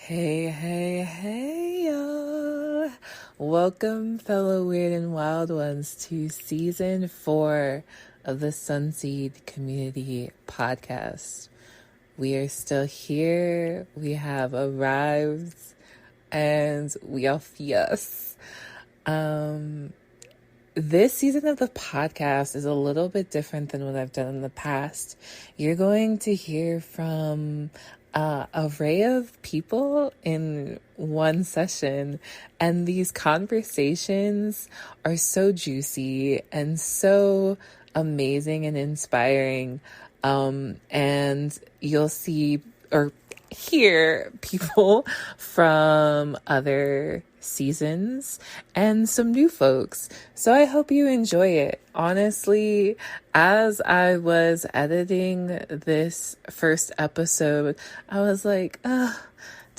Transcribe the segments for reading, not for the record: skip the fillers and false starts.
Hey, hey, hey, y'all. Welcome, fellow weird and wild ones, to season 4 of the Sunseed Community Podcast. We are still here. We have arrived, and we are fierce. This season of the podcast is a little bit different than what I've done in the past. You're going to hear from an array of people in one session, and these conversations are so juicy and so amazing and inspiring. And you'll see or hear people from other seasons and some new folks. So I hope you enjoy it. Honestly, as I was editing this first episode, I was like, do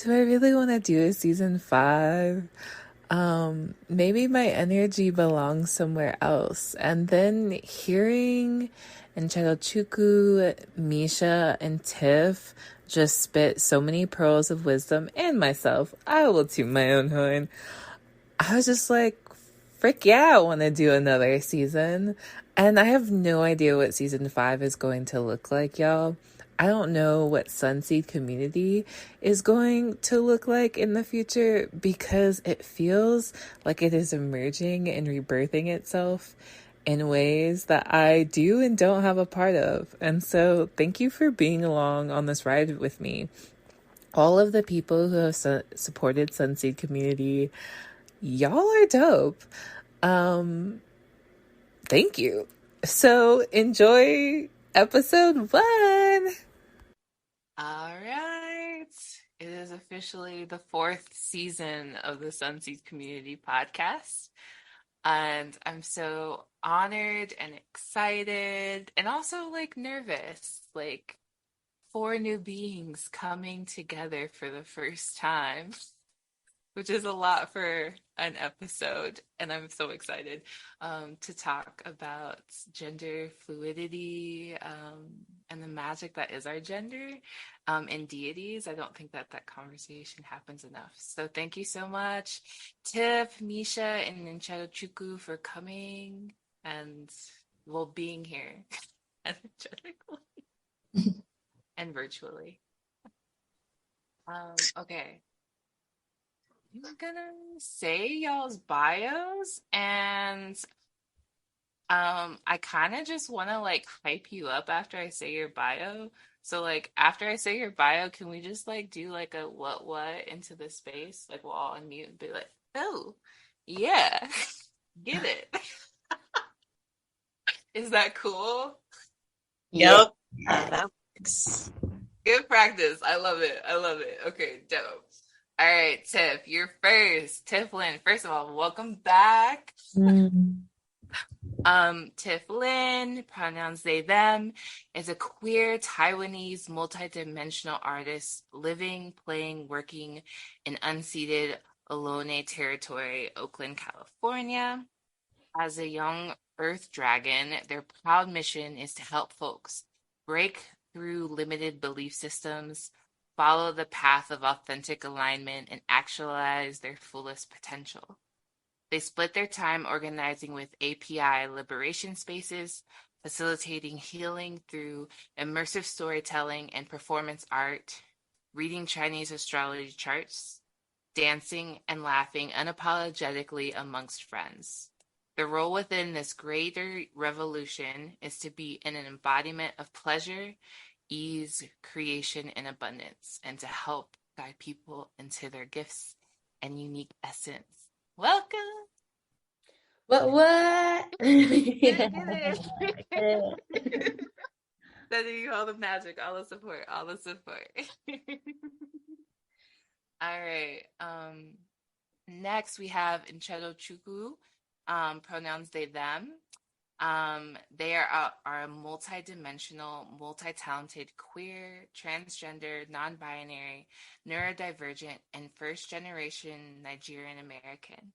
I really want to do a season 5? Maybe my energy belongs somewhere else. And then hearing Nchedochukwu, Meesha, and Tiff just spit so many pearls of wisdom, and myself, I will toot my own horn. I was just like, frick yeah, I want to do another season. And I have no idea what season 5 is going to look like, y'all. I don't know what Sunseed Community is going to look like in the future because it feels like it is emerging and rebirthing itself in ways that I do and don't have a part of. And so thank you for being along on this ride with me. All of the people who have supported Sunseed Community, y'all are dope. Thank you. So enjoy episode 1. All right. It is officially the 4th season of the Sunseed Community Podcast. And I'm so honored and excited and also nervous, 4 new beings coming together for the first time, which is a lot for an episode. And I'm so excited to talk about gender fluidity and the magic that is our gender and deities. I don't think that conversation happens enough. So thank you so much, Tiff, Meesha, and Nchedochukwu for coming and being here energetically and virtually. Okay. I'm gonna say y'all's bios, and I kind of just want to hype you up after I say your bio. So after I say your bio, can we just do a what into the space? We'll all unmute and be like, oh, yeah, get it. Is that cool? Yep. That works. Good practice. I love it. I love it. Okay, dope. All right, Tiff, you're first. Tiff Lin, first of all, welcome back. Tiff Lin, pronouns they, them, is a queer Taiwanese multidimensional artist living, playing, working in unceded Ohlone territory, Oakland, California. As a young earth dragon, their proud mission is to help folks break through limited belief systems, follow the path of authentic alignment, and actualize their fullest potential. They split their time organizing with API liberation spaces, facilitating healing through immersive storytelling and performance art, reading Chinese astrology charts, dancing and laughing unapologetically amongst friends. The role within this greater revolution is to be an embodiment of pleasure, ease, creation, and abundance, and to help guide people into their gifts and unique essence. Welcome. What? Get it. Sending you all the magic, all the support, all the support. All right. Next we have Nchedochukwu, pronouns they, them. They are a multidimensional, multi-talented, queer, transgender, non-binary, neurodivergent, and first-generation Nigerian American.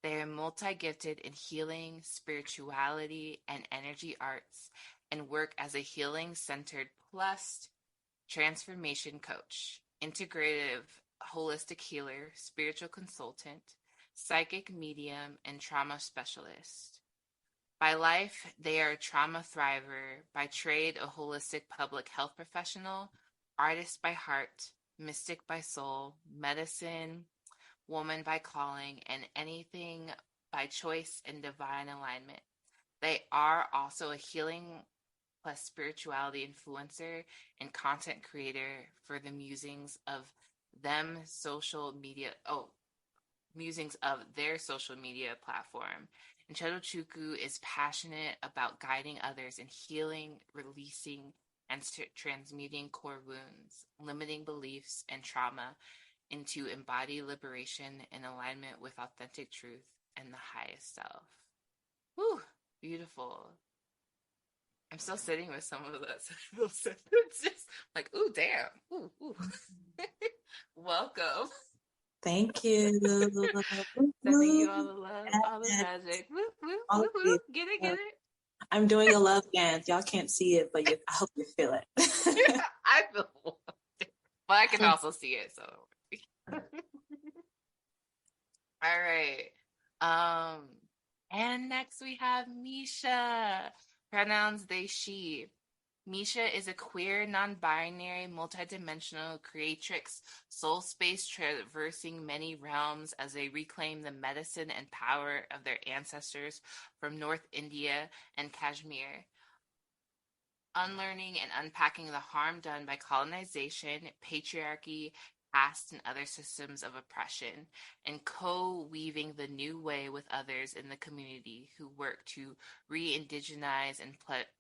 They are multi-gifted in healing, spirituality, and energy arts, and work as a healing-centered plus transformation coach, integrative holistic healer, spiritual consultant, psychic medium, and trauma specialist. By life, they are a trauma thriver. By trade, a holistic public health professional, artist by heart, mystic by soul, medicine, woman by calling, and anything by choice and divine alignment. They are also a healing plus spirituality influencer and content creator for the musings of their social media platform. Nchedochukwu is passionate about guiding others in healing, releasing, and transmuting core wounds, limiting beliefs and trauma into embodied liberation in alignment with authentic truth and the highest self. Whew, beautiful. I'm still sitting with some of that. It's just like, ooh, damn. Ooh, ooh. Welcome. Thank you. Sending you all the love, all the magic. Woo, woo, woo, woo. Get it. I'm doing a love dance. Y'all can't see it, but I hope you feel it. I feel it. But I can also see it, so. All right. And next we have Meesha. Pronouns they, she. Meesha is a queer, non-binary, multidimensional creatrix, soul space traversing many realms as they reclaim the medicine and power of their ancestors from North India and Kashmir. Unlearning and unpacking the harm done by colonization, patriarchy, caste, and other systems of oppression, and co-weaving the new way with others in the community who work to re-indigenize and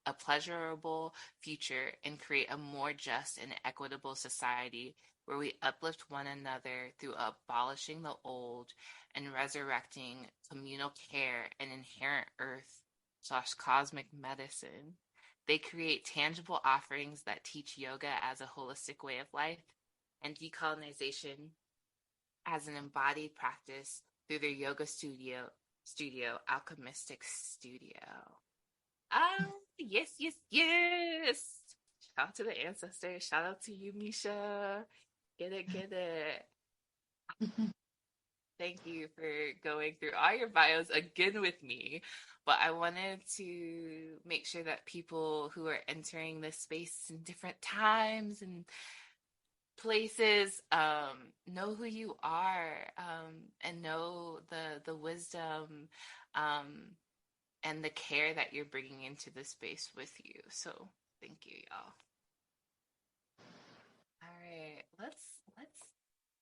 a pleasurable future and create a more just and equitable society where we uplift one another through abolishing the old and resurrecting communal care and inherent earth/cosmic medicine. They create tangible offerings that teach yoga as a holistic way of life and decolonization as an embodied practice through their yoga studio, Alchemistic Studio. Yes. Shout out to the ancestors. Shout out to you, Meesha. Get it. Thank you for going through all your bios again with me. But I wanted to make sure that people who are entering this space in different times and places know who you are, and know the wisdom and the care that you're bringing into the space with you. So thank you, y'all. All right, let's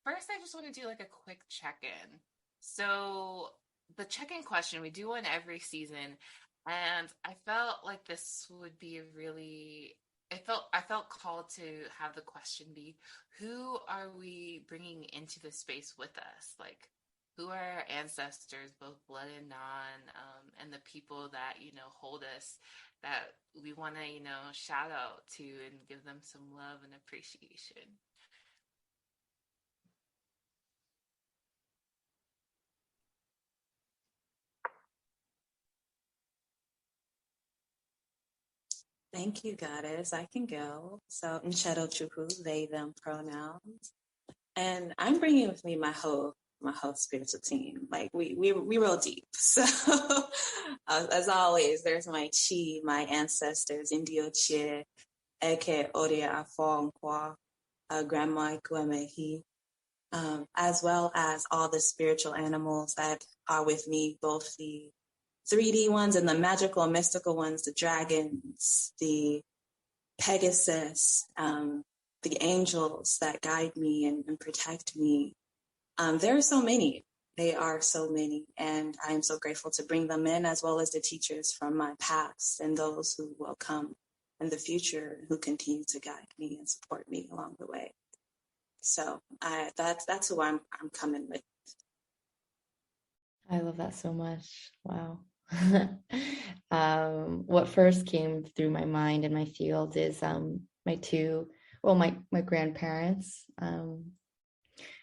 first, I just want to do like a quick check-in. So the check-in question, we do one every season, and I felt like this would be I felt called to have the question be, who are we bringing into the space with us? Like, who are our ancestors, both blood and non, and the people that, hold us, that we want to, shout out to and give them some love and appreciation. Thank you, goddess. I can go. So, Nchedochukwu, they, them pronouns. And I'm bringing with me my whole spiritual team. Like we real deep. So as always, there's my chi, my ancestors, Indio Che, Eke Odia Afo Grandma Ikuemehi, as well as all the spiritual animals that are with me, both the 3D ones and the magical and mystical ones, the dragons, the Pegasus, the angels that guide me and protect me. There are so many. They are so many. And I am so grateful to bring them in, as well as the teachers from my past and those who will come in the future who continue to guide me and support me along the way. So that's who I'm coming with. I love that so much. Wow. What first came through my mind and my field is my grandparents,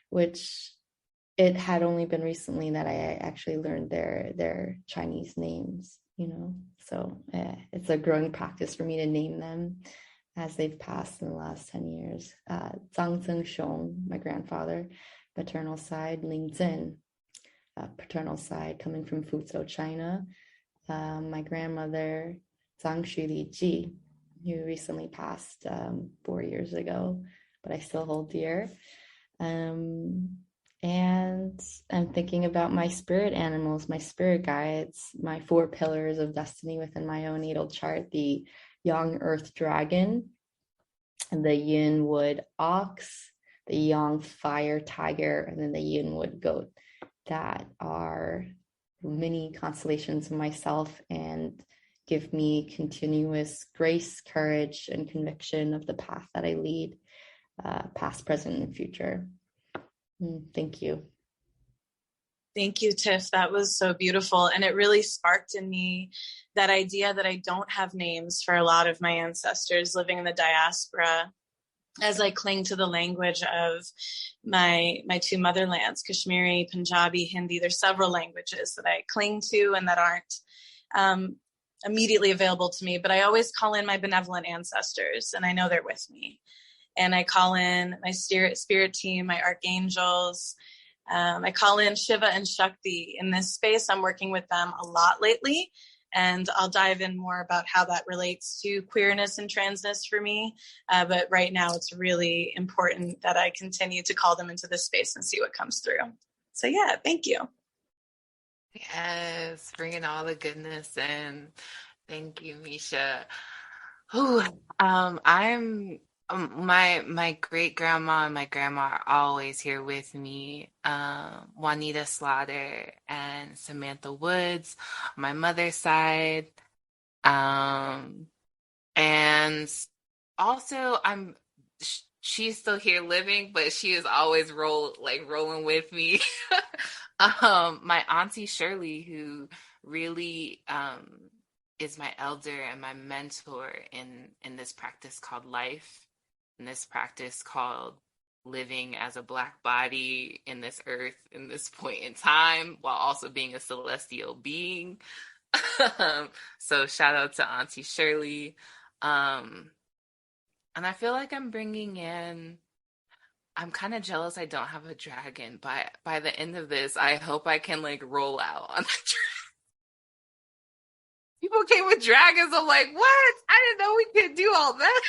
which it had only been recently that I actually learned their Chinese names, so it's a growing practice for me to name them as they've passed in the last 10 years. Zhang Zhengxiong, my grandfather, maternal side, Ling Zhen, paternal side, coming from Fuzhou, China. My grandmother, Zhang Shuli Ji, who recently passed 4 years ago, but I still hold dear. And I'm thinking about my spirit animals, my spirit guides, my 4 pillars of destiny within my own natal chart, the Yang Earth Dragon, the Yin Wood Ox, the Yang Fire Tiger, and then the Yin Wood Goat. That are mini constellations of myself and give me continuous grace, courage, and conviction of the path that I lead, past, present, and future. Thank you. Thank you, Tiff. That was so beautiful. And it really sparked in me that idea that I don't have names for a lot of my ancestors living in the diaspora, as I cling to the language of my 2 motherlands, Kashmiri, Punjabi, Hindi. There's several languages that I cling to and that aren't immediately available to me, but I always call in my benevolent ancestors, and I know they're with me. And I call in my spirit team, my archangels. I call in Shiva and Shakti. In this space, I'm working with them a lot lately, and I'll dive in more about how that relates to queerness and transness for me. But right now, it's really important that I continue to call them into this space and see what comes through. So yeah, thank you. Yes, bringing all the goodness in. Thank you, Meesha. Ooh, I'm my great grandma and my grandma are always here with me. Juanita Slaughter and Samantha Woods, on my mother's side. And also she's still here living, but she is always rolling with me. My auntie Shirley, who really is my elder and my mentor in this practice called life, in this practice called living as a Black body in this earth, in this point in time, while also being a celestial being. So shout out to Auntie Shirley. And I feel like I'm bringing in, I'm kind of jealous I don't have a dragon. By the end of this, I hope I can roll out on the dragon. People came with dragons. I'm like, what? I didn't know we could do all that.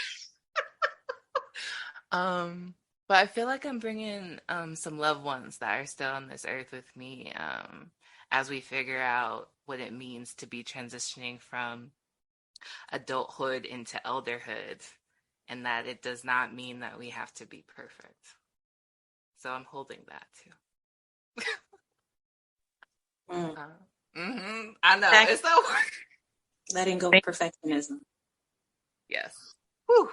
But I feel like I'm bringing some loved ones that are still on this earth with me as we figure out what it means to be transitioning from adulthood into elderhood, and that it does not mean that we have to be perfect. So I'm holding that too. I know, it's so hard. Letting go of perfectionism. Yes. Whew.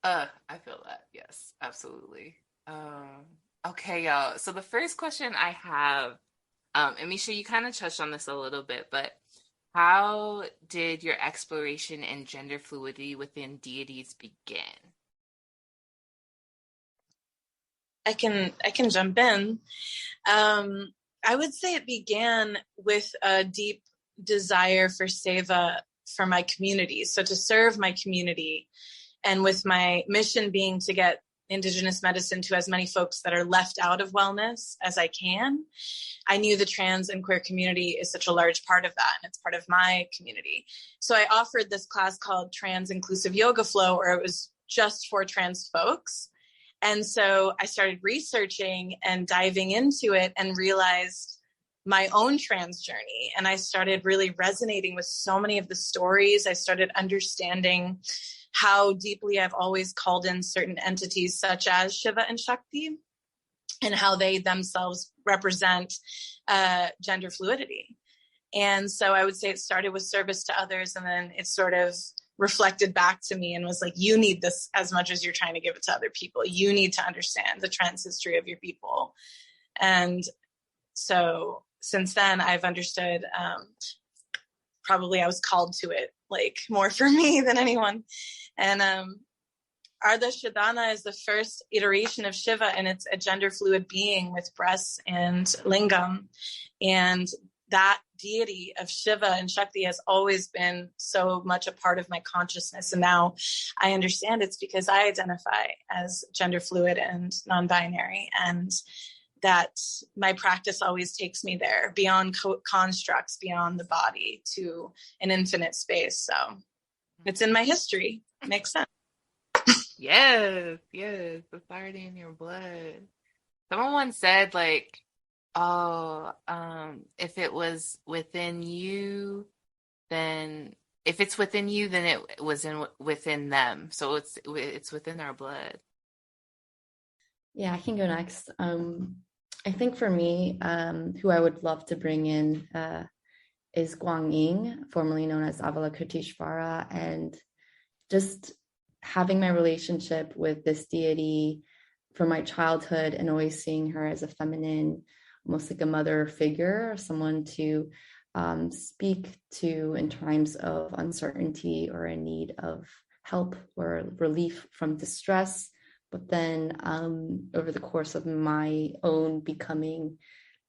I feel that. Yes, absolutely. Okay, y'all. So the first question I have, and Meesha, you kind of touched on this a little bit, but how did your exploration in gender fluidity within deities begin? I can jump in. I would say it began with a deep desire for seva for my community. So to serve my community, and with my mission being to get Indigenous medicine to as many folks that are left out of wellness as I can, I knew the trans and queer community is such a large part of that, and it's part of my community. So I offered this class called Trans Inclusive Yoga Flow, or it was just for trans folks. And so I started researching and diving into it and realized my own trans journey. And I started really resonating with so many of the stories. I started understanding how deeply I've always called in certain entities such as Shiva and Shakti, and how they themselves represent gender fluidity. And so I would say it started with service to others, and then it sort of reflected back to me and was like, you need this as much as you're trying to give it to other people. You need to understand the trans history of your people. And so since then I've understood, probably I was called to it more for me than anyone. And Ardha Shadana is the first iteration of Shiva, and it's a gender fluid being with breasts and lingam. And that deity of Shiva and Shakti has always been so much a part of my consciousness. And now I understand it's because I identify as gender fluid and non-binary, and that my practice always takes me there, beyond constructs, beyond the body, to an infinite space. So it's in my history. Makes sense. Yes, yes, it's already in your blood. Someone once said, like, oh, if it was within you, then if it's within you, then it was within them. So it's within our blood. Yeah, I can go next. I think for me, who I would love to bring in is Guanyin, formerly known as Avalokiteshvara, and just having my relationship with this deity from my childhood and always seeing her as a feminine, almost like a mother figure, someone to speak to in times of uncertainty or in need of help or relief from distress. But then over the course of my own becoming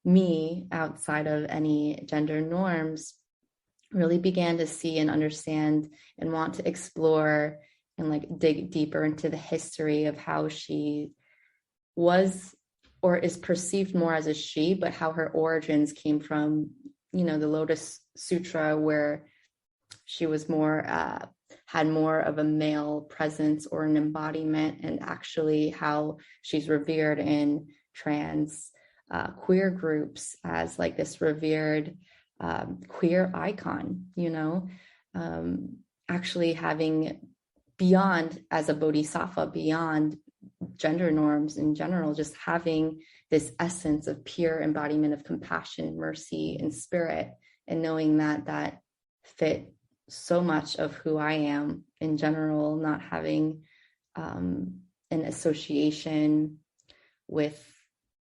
me outside of any gender norms, really began to see and understand and want to explore and like dig deeper into the history of how she was or is perceived more as a she, but how her origins came from, the Lotus Sutra, where she was more, had more of a male presence or an embodiment, and actually how she's revered in trans queer groups as like this revered queer icon, actually having beyond as a bodhisattva, beyond gender norms in general, just having this essence of pure embodiment of compassion, mercy, and spirit, and knowing that fit so much of who I am in general, not having an association with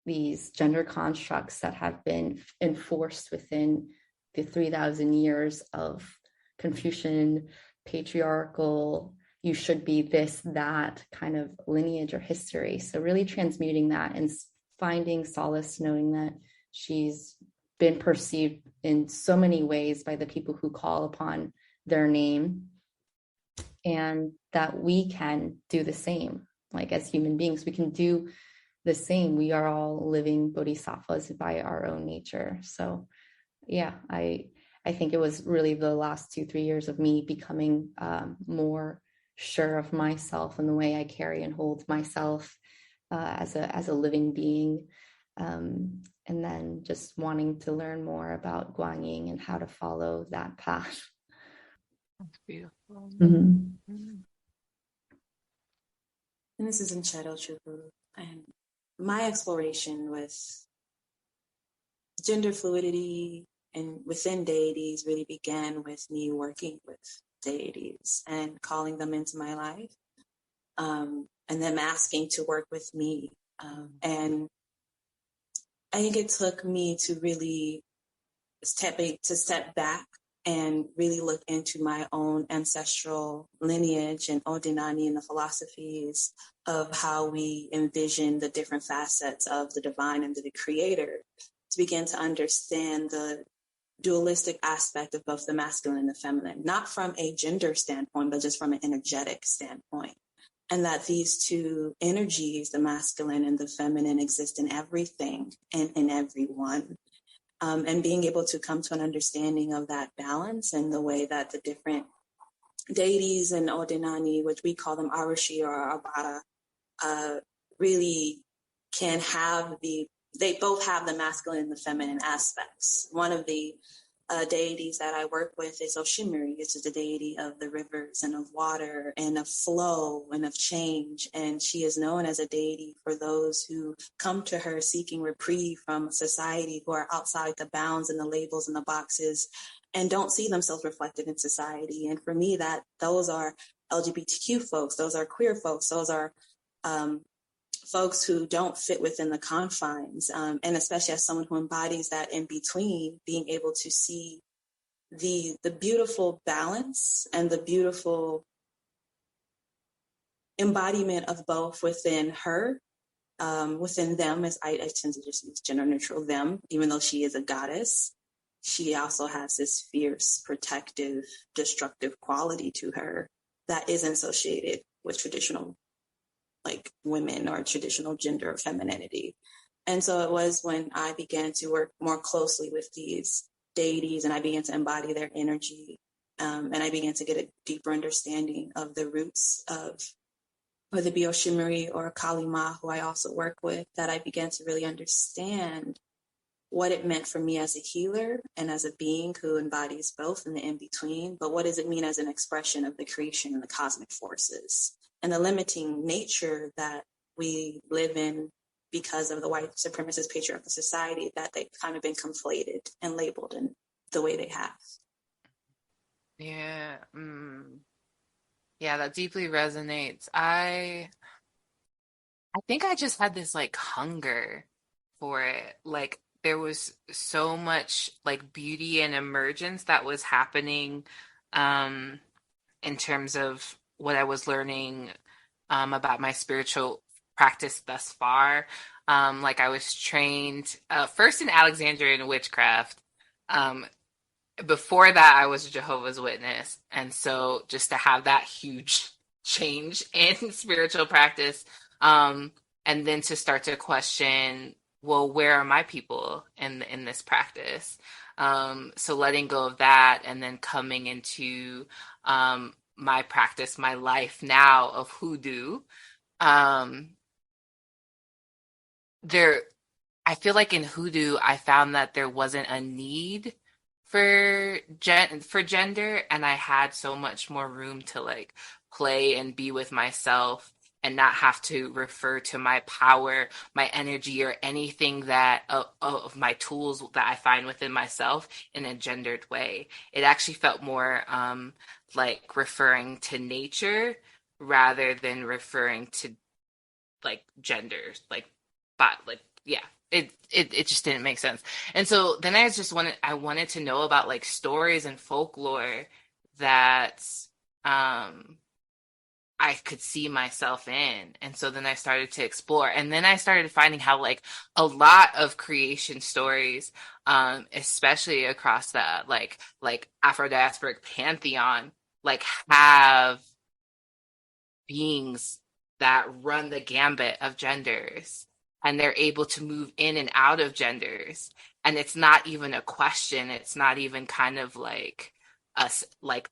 these gender constructs that have been enforced within the 3,000 years of Confucian patriarchal, you should be this, that kind of lineage or history. So really transmuting that and finding solace knowing that she's been perceived in so many ways by the people who call upon their name, and that we can do the same. Like as human beings, we can do the same. We are all living bodhisattvas by our own nature. So yeah, I think it was really the last 2-3 years of me becoming more sure of myself and the way I carry and hold myself as a living being, and then just wanting to learn more about Guanyin and how to follow that path. That's beautiful. Mm-hmm. And this is Nchedochukwu, and my exploration with gender fluidity and within deities really began with me working with deities and calling them into my life, and them asking to work with me. And I think it took me to really step back and really look into my own ancestral lineage and Odinani and the philosophies of how we envision the different facets of the divine and the creator, to begin to understand the dualistic aspect of both the masculine and the feminine, not from a gender standpoint, but just from an energetic standpoint. And that these two energies, the masculine and the feminine, exist in everything and in everyone. And being able to come to an understanding of that balance and the way that the different deities and Odinani, which we call them Arushi or Abara, really can have they both have the masculine and the feminine aspects. One of the deities that I work with is Oshimiri, which is the deity of the rivers and of water and of flow and of change. And she is known as a deity for those who come to her seeking reprieve from society, who are outside the bounds and the labels and the boxes and don't see themselves reflected in society. And for me, that those are LGBTQ folks, those are queer folks, those are folks who don't fit within the confines, and especially as someone who embodies that in between, being able to see the beautiful balance and the beautiful embodiment of both within her, within them, as I tend to just use gender neutral them, even though she is a goddess. she also has this fierce, protective, destructive quality to her that isn't associated with traditional like women or traditional gender or femininity. And so it was when I began to work more closely with these deities and I began to embody their energy. And I began to get a deeper understanding of the roots of whether it be Oshimiri or Kalima, who I also work with, that I began to really understand what it meant for me as a healer and as a being who embodies both in the in-between, but what does it mean as an expression of the creation and the cosmic forces and the limiting nature that we live in because of the white supremacist patriarchal society, that they've kind of been conflated and labeled in the way they have. Yeah. Yeah, that deeply resonates. I think I just had this like hunger for it. Like there was so much like beauty and emergence that was happening um in terms of what I was learning about my spiritual practice thus far. Like I was trained first in Alexandrian witchcraft. Um, Before that, I was a Jehovah's Witness. And so just to have that huge change in spiritual practice, and then to start to question, well, where are my people in this practice? So letting go of that and then coming into my practice, my life now of hoodoo. Um, there, I feel like in hoodoo, I found that there wasn't a need for gender, and I had so much more room to like play and be with myself and not have to refer to my power, my energy, or anything that of my tools that I find within myself in a gendered way. It actually felt more like referring to nature rather than referring to like genders, like yeah, it just didn't make sense. And so then I wanted to know about like stories and folklore that um I could see myself in. And so then I started to explore. And then I started finding how like a lot of creation stories, especially across the like Afro-diasporic pantheon, like have beings that run the gambit of genders, and they're able to move in and out of genders, and it's not even a question, it's not even kind of like us like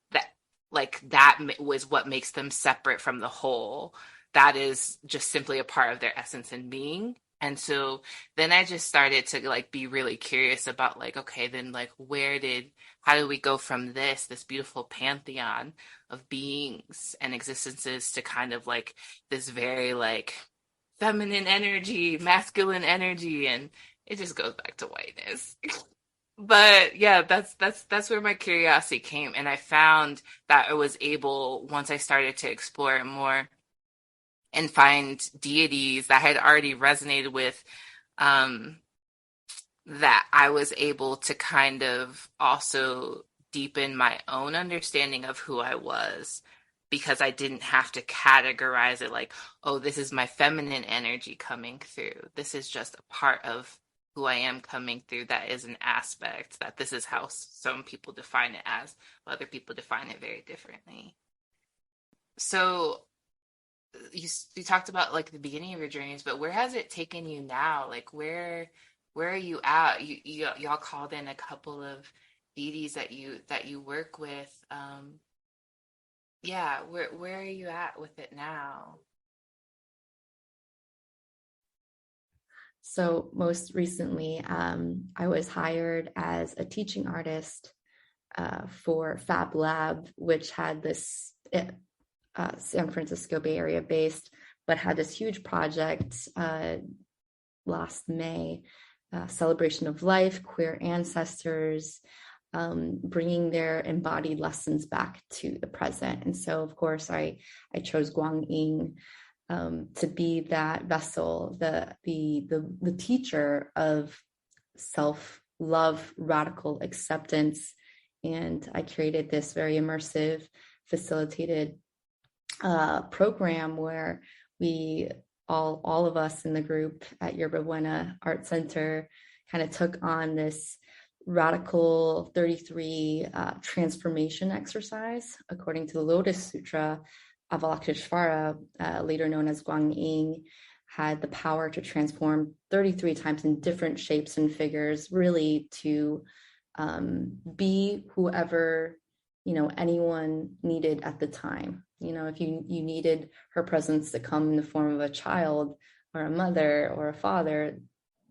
that was what makes them separate from the whole. That is just simply a part of their essence and being. And so then I just started to like be really curious about like, okay, then like how do we go from this beautiful pantheon of beings and existences to kind of like this very like feminine energy, masculine energy, and it just goes back to whiteness. But yeah, that's where my curiosity came, and I found that I was able, once I started to explore it more and find deities that had already resonated with, that I was able to kind of also deepen my own understanding of who I was, because I didn't have to categorize it like, oh, this is my feminine energy coming through. This is just a part of who I am coming through. That is an aspect, that this is how some people define it as, but other people define it very differently. So you talked about like the beginning of your journeys, but where has it taken you now? Like where are you at? Y'all called in a couple of deities that you work with. Yeah, where are you at with it now? So most recently, I was hired as a teaching artist for Fab Lab, which had this San Francisco Bay Area based, but had this huge project last May, celebration of life, queer ancestors, bringing their embodied lessons back to the present. And so, of course, I chose Guanyin to be that vessel, the teacher of self-love, radical acceptance. And I created this very immersive, facilitated program where we all of us in the group at Yerba Buena Art Center kind of took on this radical 33 transformation exercise. According to the Lotus Sutra, Avalokiteshvara, later known as Guanyin, had the power to transform 33 times in different shapes and figures, really to be whoever, anyone needed at the time. If you needed her presence to come in the form of a child or a mother or a father,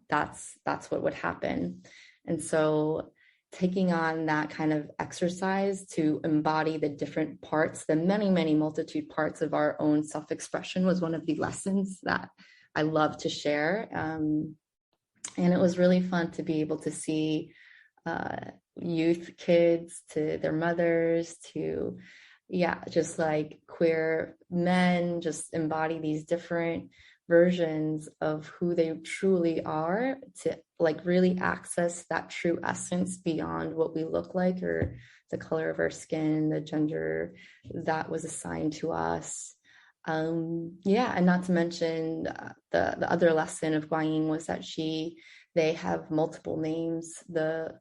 that's what would happen. And so taking on that kind of exercise to embody the different parts, the many, many multitude parts of our own self-expression, was one of the lessons that I love to share. And it was really fun to be able to see youth kids to their mothers to, just like queer men, just embody these different versions of who they truly are, to like really access that true essence beyond what we look like or the color of our skin, the gender that was assigned to us. And not to mention the other lesson of Guanyin was that they have multiple names. The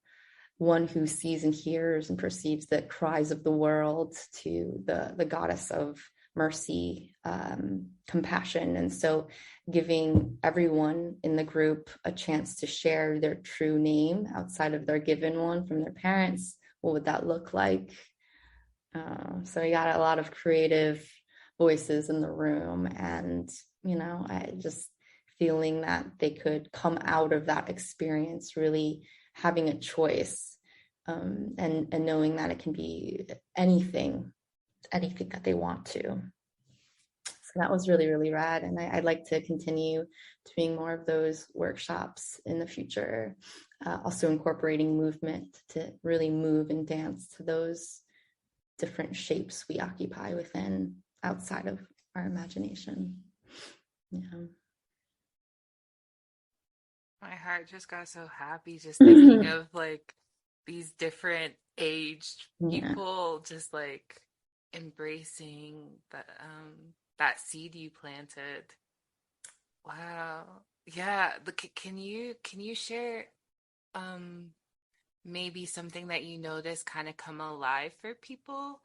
one who sees and hears and perceives the cries of the world, to the goddess of mercy, compassion. And so giving everyone in the group a chance to share their true name outside of their given one from their parents. What would that look like? So I got a lot of creative voices in the room, and I just feeling that they could come out of that experience really having a choice, and knowing that it can be anything that they want to. So that was really, really rad. And I'd like to continue doing more of those workshops in the future, also incorporating movement to really move and dance to those different shapes we occupy within, outside of our imagination. My heart just got so happy just thinking of like these different aged people just like embracing that seed you planted. Wow. Yeah. Can you share maybe something that you noticed kind of come alive for people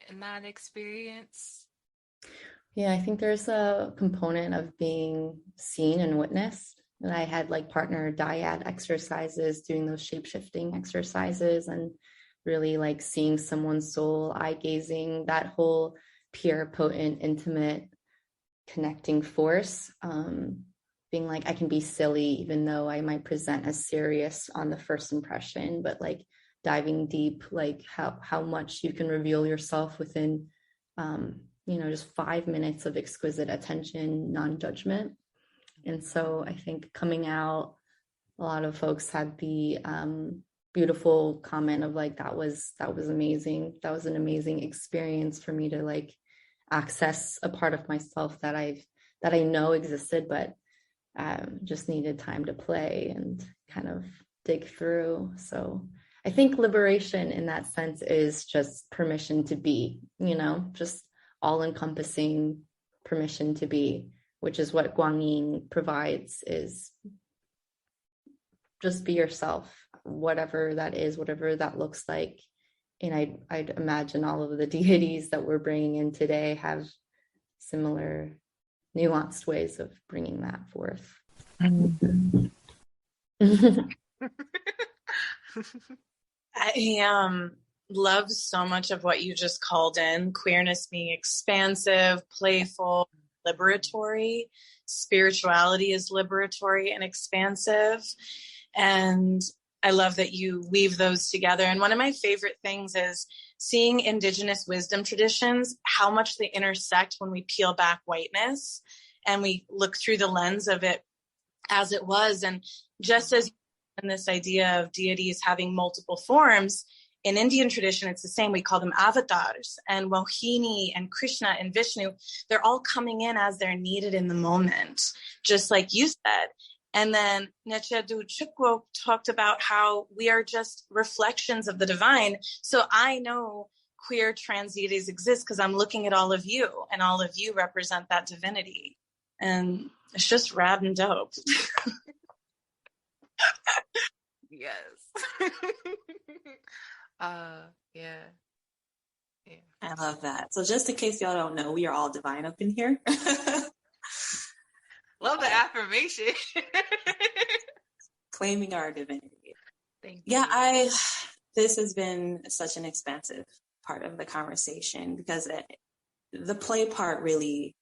in that experience? Yeah, I think there's a component of being seen and witnessed. And I had like partner dyad exercises, doing those shape-shifting exercises, and really like seeing someone's soul, eye gazing, that whole pure, potent, intimate, connecting force. Being like, I can be silly, even though I might present as serious on the first impression, but like diving deep, like how much you can reveal yourself within, just 5 minutes of exquisite attention, non-judgment. And so I think coming out, a lot of folks had the beautiful comment of like, that was amazing. That was an amazing experience for me to like access a part of myself that I know existed, but just needed time to play and kind of dig through. So I think liberation in that sense is just permission to be, just all-encompassing permission to be, which is what Guanyin provides, is just be yourself, whatever that is, whatever that looks like. And I'd imagine all of the deities that we're bringing in today have similar nuanced ways of bringing that forth. I love so much of what you just called in, queerness being expansive, playful, liberatory. Spirituality is liberatory and expansive. And I love that you weave those together. And one of my favorite things is seeing indigenous wisdom traditions, how much they intersect when we peel back whiteness and we look through the lens of it as it was. And just as in this idea of deities having multiple forms, in Indian tradition, it's the same. We call them avatars, and Mohini and Krishna and Vishnu, they're all coming in as they're needed in the moment, just like you said. And then Nchedochukwu talked about how we are just reflections of the divine. So I know queer trans deities exist because I'm looking at all of you, and all of you represent that divinity. And it's just rad and dope. Yes. Yeah. Yeah. I love that. So just in case y'all don't know, we are all divine up in here. Love the affirmation. Claiming our divinity. Thank Yeah, you. this has been such an expansive part of the conversation because the play part really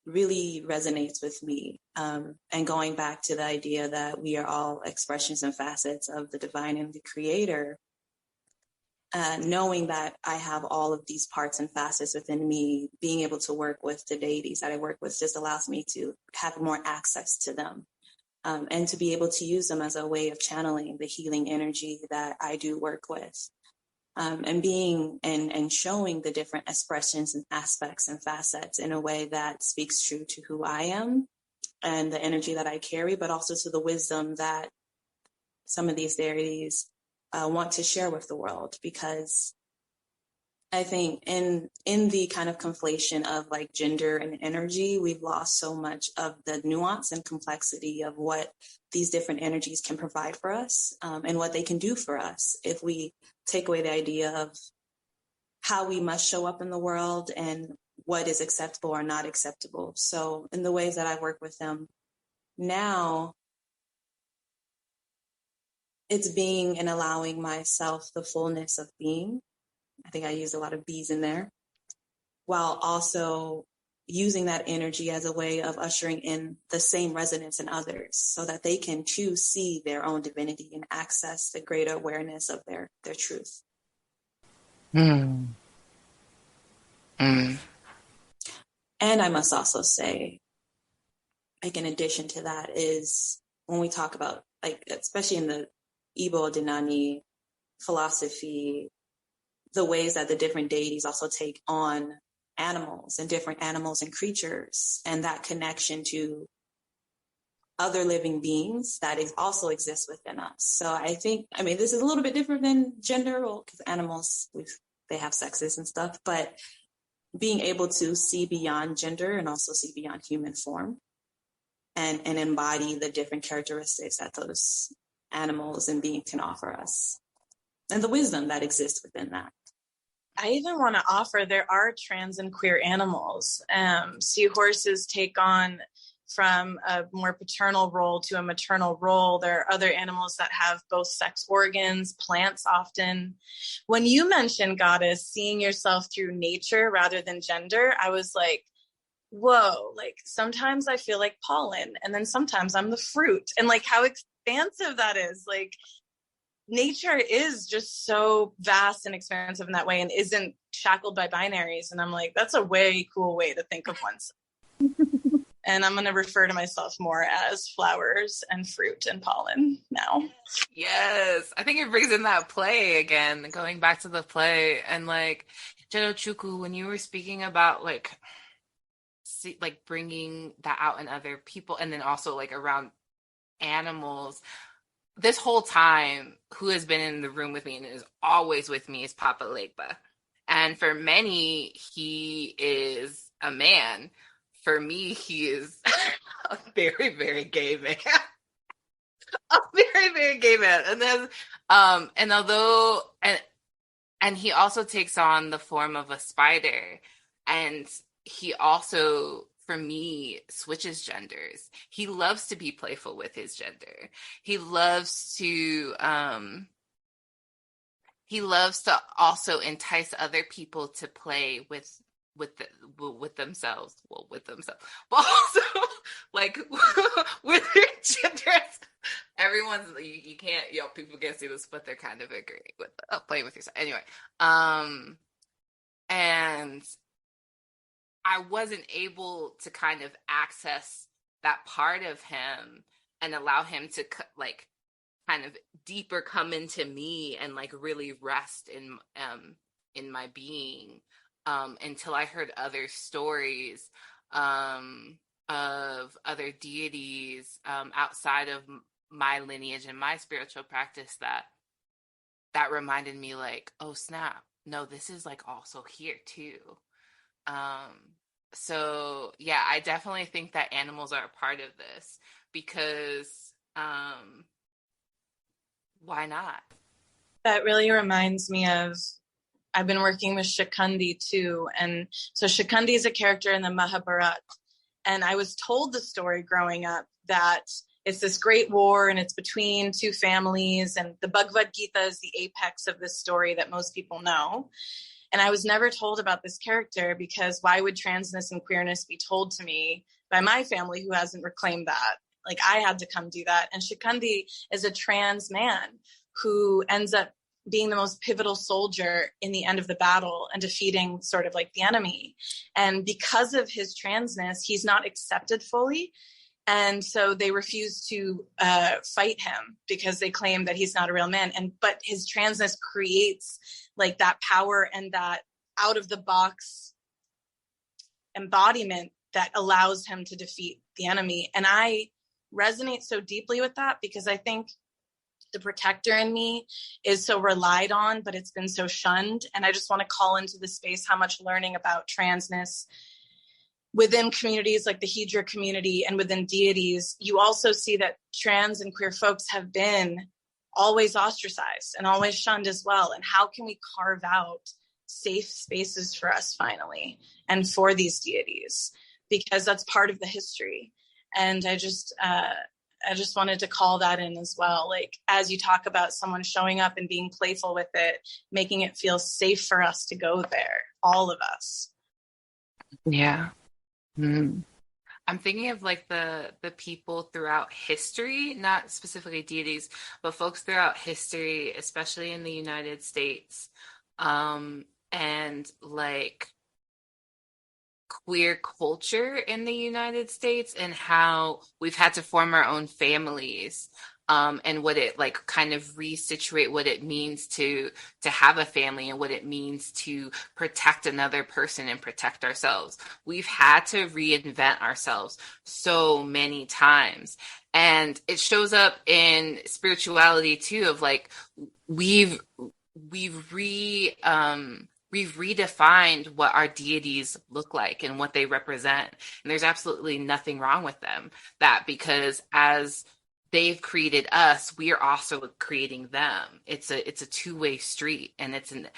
resonates with me. And going back to the idea that we are all expressions and facets of the divine and the creator, knowing that I have all of these parts and facets within me, being able to work with the deities that I work with just allows me to have more access to them. And to be able to use them as a way of channeling the healing energy that I do work with. And being and showing the different expressions and aspects and facets in a way that speaks true to who I am and the energy that I carry, but also to the wisdom that some of these deities want to share with the world. Because I think in the kind of conflation of like gender and energy, we've lost so much of the nuance and complexity of what these different energies can provide for us, and what they can do for us if we take away the idea of how we must show up in the world and what is acceptable or not acceptable. So in the ways that I work with them now, it's being and allowing myself the fullness of being. I think I used a lot of bees in there, while also using that energy as a way of ushering in the same resonance in others so that they can too see their own divinity and access the greater awareness of their truth. Mm. Mm. And I must also say, like, in addition to that, is when we talk about, like, especially in the Igbo Denani philosophy, the ways that the different deities also take on animals and different animals and creatures, and that connection to other living beings that also exists within us. So I think, I mean, this is a little bit different than gender, because animals, they have sexes and stuff, but being able to see beyond gender and also see beyond human form and embody the different characteristics that those animals and beings can offer us and the wisdom that exists within that. I even want to offer, there are trans and queer animals. Seahorses take on from a more paternal role to a maternal role. There are other animals that have both sex organs, plants often. When you mentioned, Goddess, seeing yourself through nature rather than gender, I was like, whoa, like sometimes I feel like pollen and then sometimes I'm the fruit, and like how expansive that is. Like nature is just so vast and expansive in that way and isn't shackled by binaries. And I'm like, that's a way cool way to think of oneself. And I'm going to refer to myself more as flowers and fruit and pollen now. Yes. I think it brings in that play again, going back to the play. And like, Nchedochukwu, when you were speaking about like bringing that out in other people and then also like around animals, this whole time, who has been in the room with me and is always with me is Papa Legba. And for many, he is a man. For me, he is a very, very gay man. A very, very gay man. And then, and although, and he also takes on the form of a spider. And he also, for me, switches genders. He loves to be playful with his gender. He loves to also entice other people to play with themselves. Well, with themselves, but also like with their genders. Everyone's you can't, people can't see this, but they're kind of agreeing with playing with yourself. Anyway, and I wasn't able to kind of access that part of him and allow him to like kind of deeper come into me and like really rest in my being until I heard other stories of other deities outside of my lineage and my spiritual practice that reminded me like, oh snap, no, this is like also here too. So yeah, I definitely think that animals are a part of this because Why not? That really reminds me of, I've been working with Shikundi too. And so Shikundi is a character in the Mahabharata. And I was told the story growing up that it's this great war and it's between two families. And the Bhagavad Gita is the apex of this story that most people know. And I was never told about this character, because why would transness and queerness be told to me by my family who hasn't reclaimed that? Like, I had to come do that. And Shikundi is a trans man who ends up being the most pivotal soldier in the end of the battle and defeating sort of like the enemy. And because of his transness, he's not accepted fully. And so they refuse to fight him because they claim that he's not a real man. But his transness creates like that power and that out of the box embodiment that allows him to defeat the enemy. And I resonate so deeply with that, because I think the protector in me is so relied on, but it's been so shunned. And I just want to call into the space how much learning about transness within communities like the Hydra community and within Deities, you also see that trans and queer folks have been always ostracized and always shunned as well. And how can we carve out safe spaces for us finally and for these deities? Because that's part of the history. And I just wanted to call that in as well. Like, as you talk about someone showing up and being playful with it, making it feel safe for us to go there, all of us. Yeah. Mm. I'm thinking of like the people throughout history, not specifically deities, but folks throughout history, especially in the United States, and like queer culture in the United States, and how we've had to form our own families, and what it like kind of resituate what it means to have a family and what it means to protect another person and protect ourselves. We've had to reinvent ourselves so many times. And it shows up in spirituality too, of like we've redefined what our deities look like and what they represent. And there's absolutely nothing wrong with them. Because as they've created us, we are also creating them. It's a two-way street, and it's an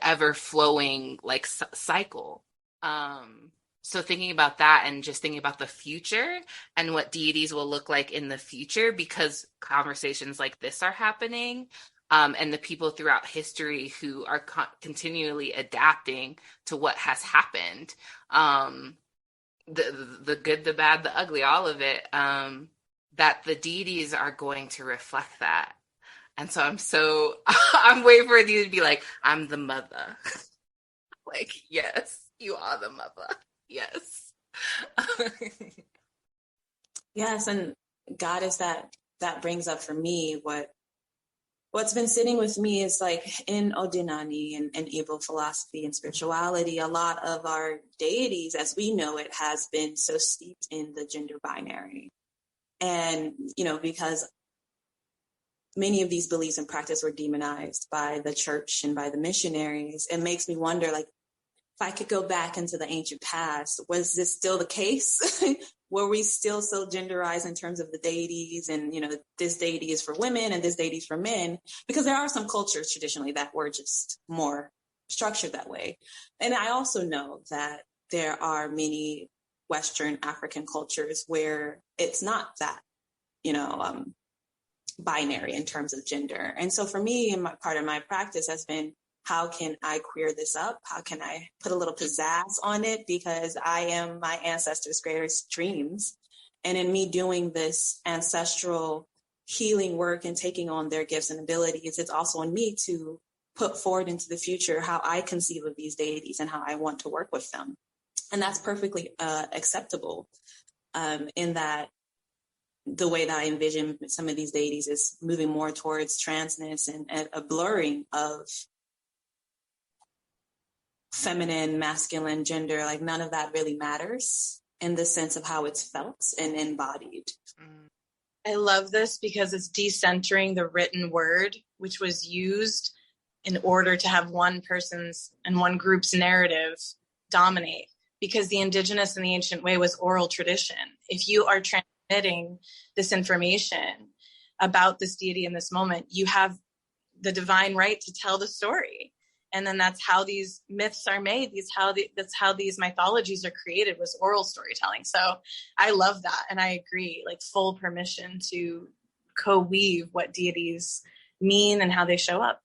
ever flowing like cycle. So thinking about that and just thinking about the future and what deities will look like in the future, because conversations like this are happening, and the people throughout history who are continually adapting to what has happened, the good, the bad, the ugly, all of it, that the deities are going to reflect that. And so I'm waiting for you to be like, I'm the mother. Like, yes, you are the mother. Yes. Yes, and Goddess, that brings up for me what's been sitting with me is like in Odinani and Igbo philosophy and spirituality, a lot of our deities, as we know it, has been so steeped in the gender binary. And, because many of these beliefs and practice were demonized by the church and by the missionaries, it makes me wonder, like, if I could go back into the ancient past, was this still the case? Were we still so genderized in terms of the deities and, this deity is for women and this deity is for men? Because there are some cultures traditionally that were just more structured that way. And I also know that there are many Western African cultures where it's not that, binary in terms of gender. And so for me, part of my practice has been, how can I queer this up? How can I put a little pizzazz on it? Because I am my ancestors' greatest dreams. And in me doing this ancestral healing work and taking on their gifts and abilities, it's also on me to put forward into the future how I conceive of these deities and how I want to work with them. And that's perfectly acceptable, in that the way that I envision some of these deities is moving more towards transness and a blurring of feminine, masculine, gender. Like, none of that really matters in the sense of how it's felt and embodied. I love this because it's decentering the written word, which was used in order to have one person's and one group's narrative dominate. Because the indigenous and the ancient way was oral tradition. If you are transmitting this information, about this deity in this moment, you have the divine right to tell the story. And then that's how these myths are made. That's how these mythologies are created, was oral storytelling. So I love that. And I agree, like full permission to co-weave what deities mean and how they show up.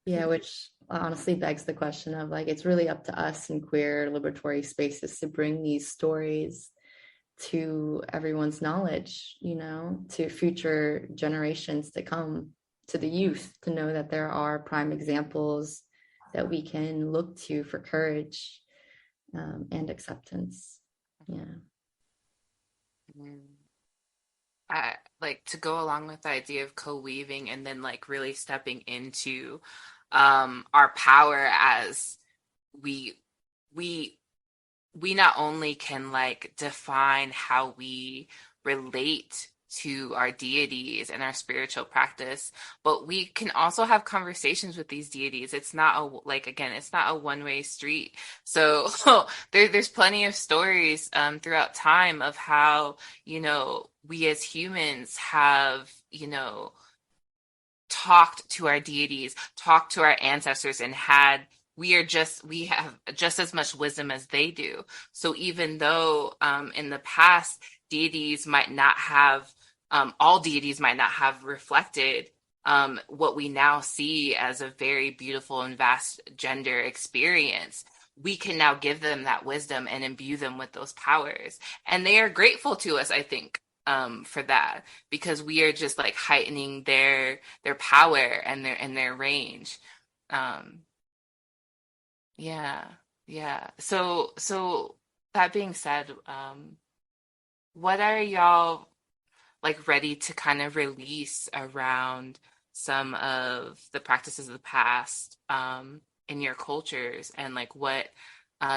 Yeah, which honestly begs the question of like, it's really up to us in queer liberatory spaces to bring these stories to everyone's knowledge, you know, to future generations to come, to the youth, to know that there are prime examples that we can look to for courage and acceptance. Yeah. I like to go along with the idea of co-weaving and then like really stepping into our power as we not only can like define how we relate to our deities and our spiritual practice, but we can also have conversations with these deities. It's not it's not a one-way street. So there's plenty of stories throughout time of how, you know, we as humans have, you know, talked to our deities, talked to our ancestors, and we have just as much wisdom as they do. So even though in the past deities might not have all deities might not have reflected what we now see as a very beautiful and vast gender experience, we can now give them that wisdom and imbue them with those powers. And they are grateful to us, I think, for that, because we are just like heightening their power and their range. Yeah. So that being said, what are y'all like ready to kind of release around some of the practices of the past in your cultures, and like what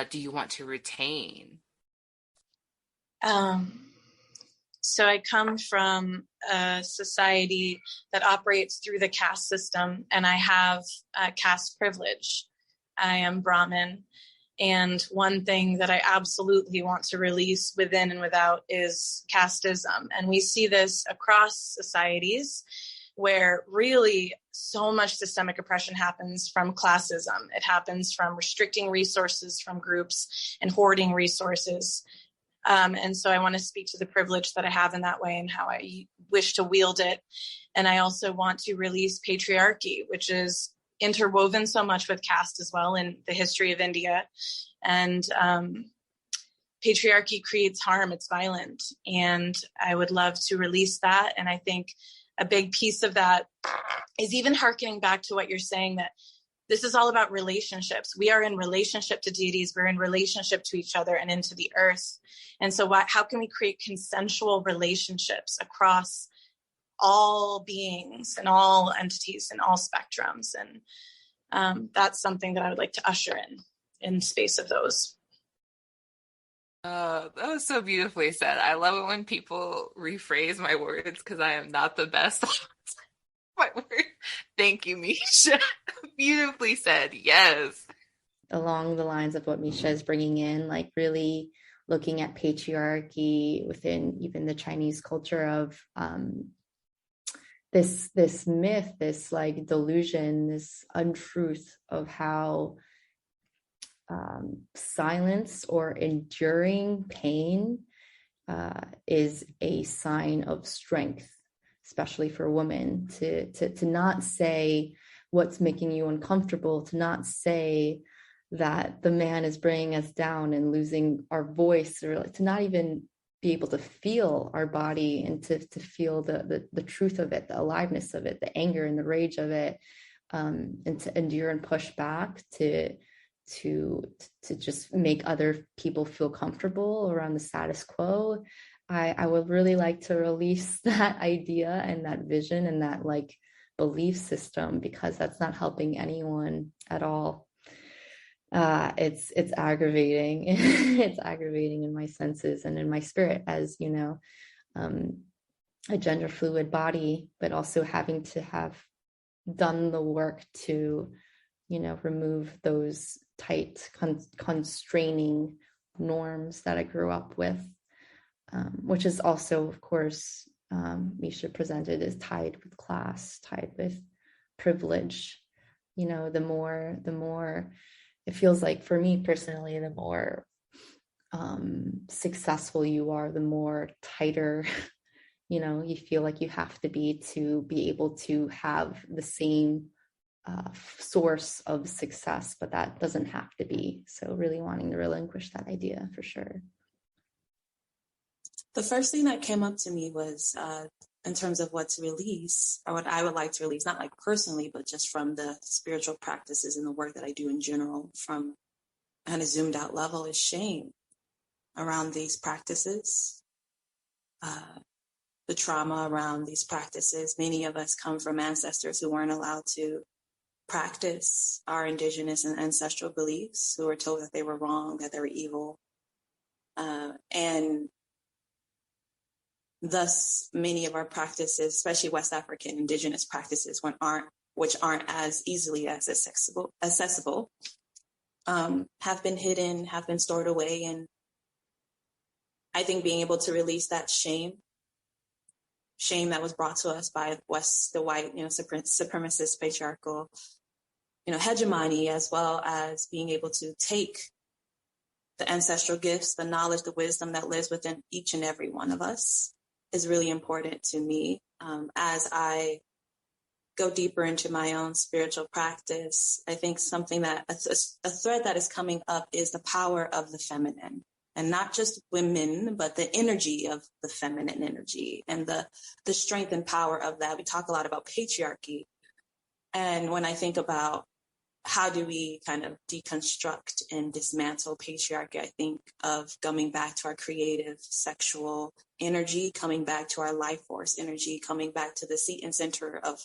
do you want to retain? So I come from a society that operates through the caste system, and I have caste privilege. I am Brahmin. And one thing that I absolutely want to release within and without is casteism. And we see this across societies where really so much systemic oppression happens from classism. It happens from restricting resources from groups and hoarding resources. And so I want to speak to the privilege that I have in that way and how I wish to wield it. And I also want to release patriarchy, which is interwoven so much with caste as well in the history of India. And patriarchy creates harm, it's violent. And I would love to release that. And I think a big piece of that is even hearkening back to what you're saying, that this is all about relationships. We are in relationship to deities. We're in relationship to each other and into the earth. And so how can we create consensual relationships across all beings and all entities and all spectrums? And that's something that I would like to usher in space of those. That was so beautifully said. I love it when people rephrase my words because I am not the best my word. Thank you, Meesha. Beautifully said. Yes. Along the lines of what Meesha is bringing in, like really looking at patriarchy within even the Chinese culture of this myth, this like delusion, this untruth of how silence or enduring pain is a sign of strength, especially for women, to not say what's making you uncomfortable, to not say that the man is bringing us down and losing our voice, or to not even be able to feel our body and to feel the truth of it, the aliveness of it, the anger and the rage of it, and to endure and push back, to just make other people feel comfortable around the status quo. I would really like to release that idea and that vision and that like belief system, because that's not helping anyone at all. It's aggravating. It's aggravating in my senses and in my spirit, as you know, a gender fluid body, but also having to have done the work to, you know, remove those tight constraining norms that I grew up with, which is also, of course, Meesha presented is tied with class, tied with privilege. You know, the more it feels like, for me personally, the more successful you are, the more tighter, you know, you feel like you have to be able to have the same source of success, but that doesn't have to be. So really wanting to relinquish that idea for sure. The first thing that came up to me was in terms of what to release, or what I would like to release, not like personally, but just from the spiritual practices and the work that I do in general, from kind of zoomed out level, is shame around these practices, the trauma around these practices. Many of us come from ancestors who weren't allowed to practice our indigenous and ancestral beliefs, who were told that they were wrong, that they were evil. And thus, many of our practices, especially West African indigenous practices, which aren't as easily as accessible, have been hidden, have been stored away. And I think being able to release that shame that was brought to us by the white, supremacist, patriarchal, hegemony, as well as being able to take the ancestral gifts, the knowledge, the wisdom that lives within each and every one of us, is really important to me. As I go deeper into my own spiritual practice, I think something that a thread that is coming up is the power of the feminine, and not just women, but the energy of the feminine energy and the strength and power of that. We talk a lot about patriarchy. And when I think about how do we kind of deconstruct and dismantle patriarchy, I think of coming back to our creative sexual energy, coming back to our life force energy, coming back to the seat and center of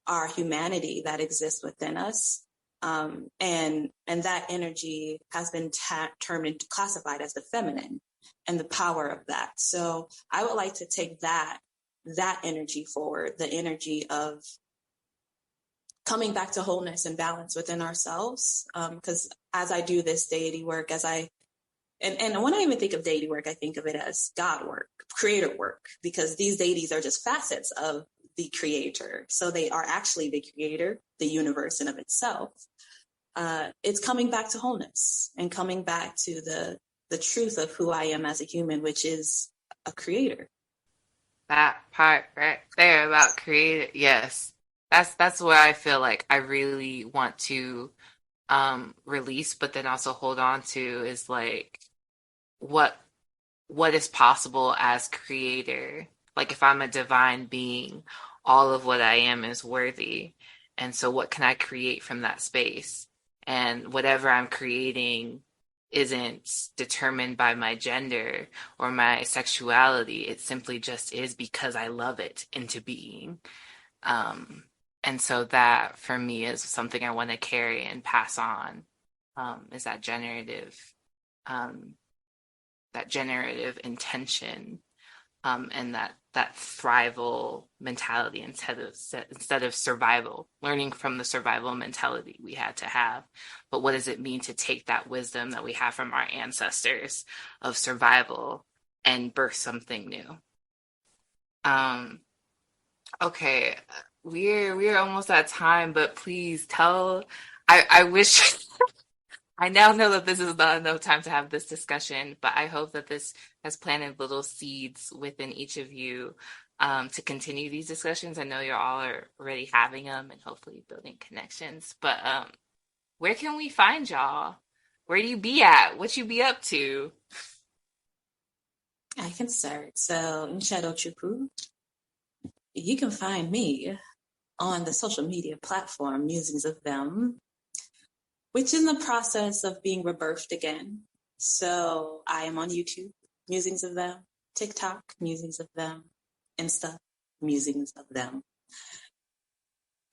our humanity that exists within us. And that energy has been termed and classified as the feminine, and the power of that. So I would like to take that energy forward, the energy of coming back to wholeness and balance within ourselves. Because as I do this deity work, and when I even think of deity work, I think of it as God work, creator work, because these deities are just facets of the creator. So they are actually the creator, the universe in of itself. It's coming back to wholeness and coming back to the truth of who I am as a human, which is a creator. That part right there about creator, yes. That's where I feel like I really want to release, but then also hold on to, is like what is possible as creator. Like, if I'm a divine being, all of what I am is worthy. And so what can I create from that space? And whatever I'm creating isn't determined by my gender or my sexuality. It simply just is because I love it into being. And so that, for me, is something I want to carry and pass on, is that generative intention, and that thrival mentality instead of survival, learning from the survival mentality we had to have. But what does it mean to take that wisdom that we have from our ancestors of survival and birth something new? Okay, we're almost at time, but please tell. I wish I now know that this is not enough time to have this discussion, but I hope that this has planted little seeds within each of you to continue these discussions. I know you're all already having them and hopefully building connections, but where can we find y'all? Where do you be at? What you be up to? I can start. So, Nchedochukwu, you can find me on the social media platform Musings of Them, which is in the process of being rebirthed again. So I am on YouTube, Musings of Them, TikTok, Musings of Them, Insta, Musings of Them.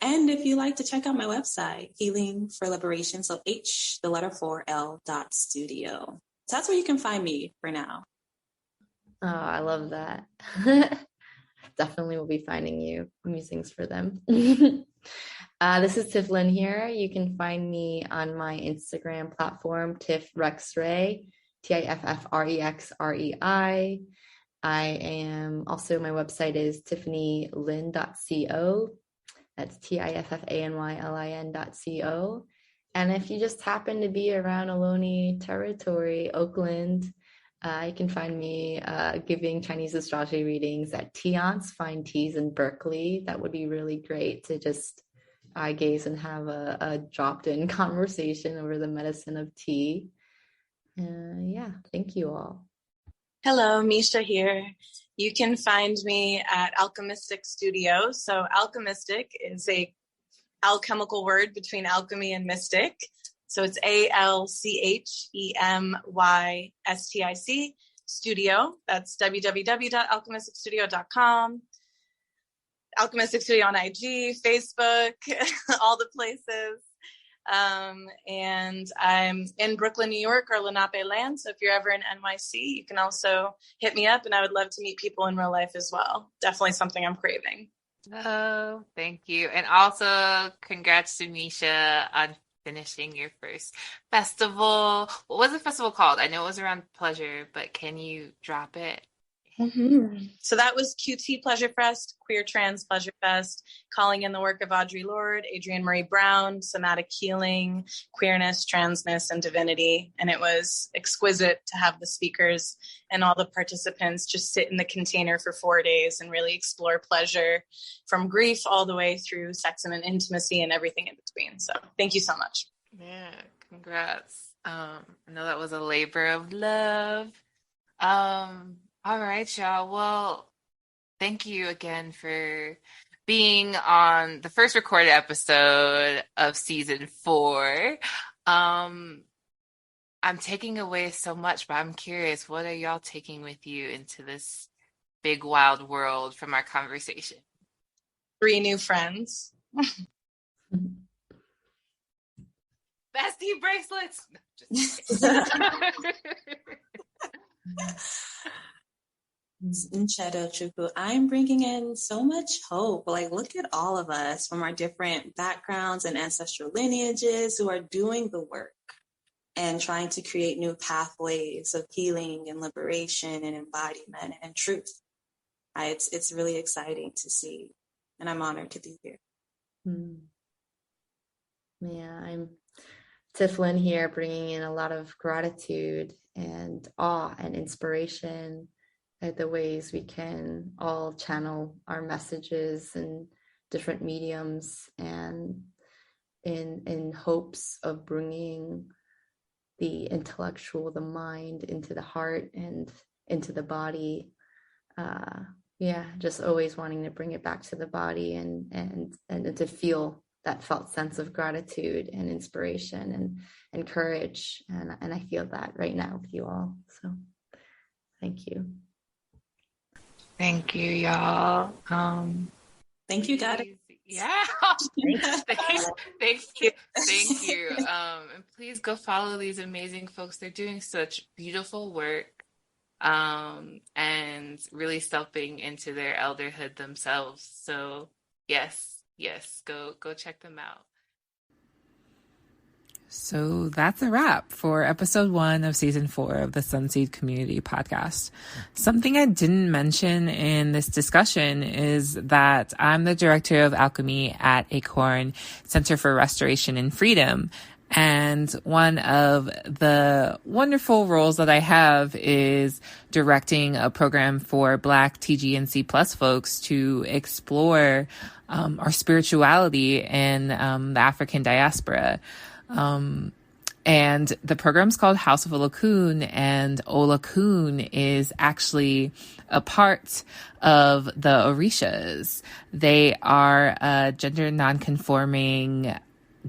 And if you like to check out my website, Healing for Liberation, so H4L.studio. So that's where you can find me for now. Oh, I love that. Definitely will be finding you, Musings for Them. This is Tiff Lin here. You can find me on my Instagram platform, Tiff Rexrei, TiffRexrei. I am also, my website is tiffanylin.co. That's TIFFANYLIN.co. And if you just happen to be around Ohlone territory, Oakland, you can find me giving Chinese astrology readings at Tiance Fine Teas in Berkeley. That would be really great to just eye gaze and have a dropped-in conversation over the medicine of tea. Yeah, thank you all. Hello, Meesha here. You can find me at Alchemistic Studio. So alchemistic is a alchemical word between alchemy and mystic. So it's ALCHEMYSTIC studio. That's www.alchemisticstudio.com. Alchemistic Studio on IG, Facebook, all the places. And I'm in Brooklyn, New York, or Lenape land. So if you're ever in NYC, you can also hit me up, and I would love to meet people in real life as well. Definitely something I'm craving. Oh, thank you. And also congrats to Meesha on finishing your first festival. What was the festival called? I know it was around pleasure, but can you drop it? Mm-hmm. So that was QT Pleasure Fest, Queer Trans Pleasure Fest, calling in the work of Audre Lorde, Adrienne Marie Brown, somatic healing, queerness, transness, and divinity. And it was exquisite to have the speakers and all the participants just sit in the container for 4 days and really explore pleasure from grief all the way through sex and intimacy and everything in between. So thank you so much. Yeah, congrats. I know that was a labor of love. All right, y'all. Well, thank you again for being on the first recorded episode of season 4. I'm taking away so much, but I'm curious, what are y'all taking with you into this big, wild world from our conversation? 3 new friends. Bestie bracelets! Nchedochukwu, I'm bringing in so much hope. Like, look at all of us from our different backgrounds and ancestral lineages who are doing the work and trying to create new pathways of healing and liberation and embodiment and truth. It's really exciting to see, and I'm honored to be here. Yeah, I'm Tiff Lin here, bringing in a lot of gratitude and awe and inspiration at the ways we can all channel our messages in different mediums, and in hopes of bringing the intellectual, the mind, into the heart and into the body. Just always wanting to bring it back to the body and to feel that felt sense of gratitude and inspiration and courage. And I feel that right now with you all. So thank you. Thank you, y'all. Thank you, God. Yeah. Thank you. And please go follow these amazing folks. They're doing such beautiful work, and really stepping into their elderhood themselves. So yes, go check them out. So that's a wrap for episode 1 of season 4 of the Sunseed Community Podcast. Something I didn't mention in this discussion is that I'm the director of alchemy at Acorn Center for Restoration and Freedom. And one of the wonderful roles that I have is directing a program for Black TGNC Plus folks to explore our spirituality in the African diaspora. And the program's called House of Ohlone, and Ohlone is actually a part of the Orishas. They are a gender non-conforming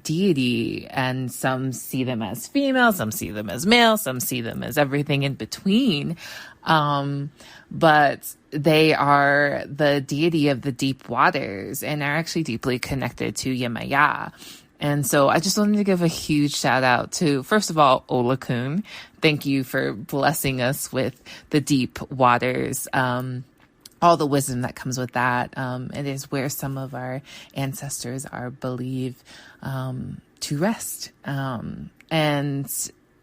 deity, and some see them as female, some see them as male, some see them as everything in between. But they are the deity of the deep waters and are actually deeply connected to Yemaya. And so I just wanted to give a huge shout out to, first of all, Ohlone. Thank you for blessing us with the deep waters, all the wisdom that comes with that. It is where some of our ancestors are believed to rest. And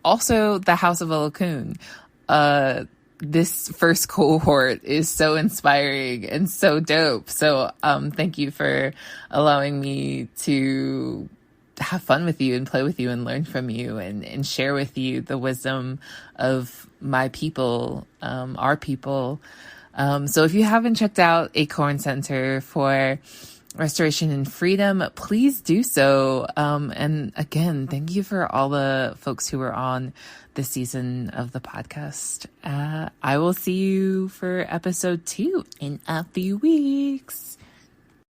also the House of Ohlone. this first cohort is so inspiring and so dope. So thank you for allowing me to have fun with you and play with you and learn from you and share with you the wisdom of my people, our people. So if you haven't checked out Acorn Center for Restoration and Freedom, please do so. And again, thank you for all the folks who were on this season of the podcast. I will see you for episode 2 in a few weeks.